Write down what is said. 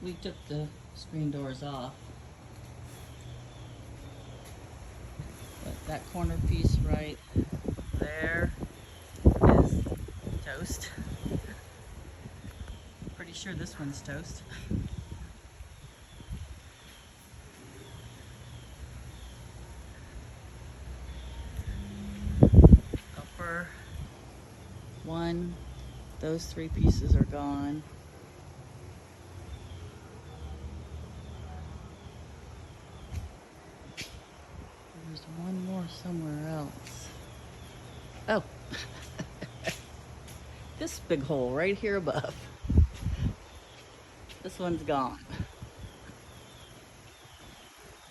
We took the screen doors off. But that corner piece right there is toast. Pretty sure this one's toast. Upper one, those three pieces are gone. There's one more somewhere else. Oh, this big hole right here above. This one's gone.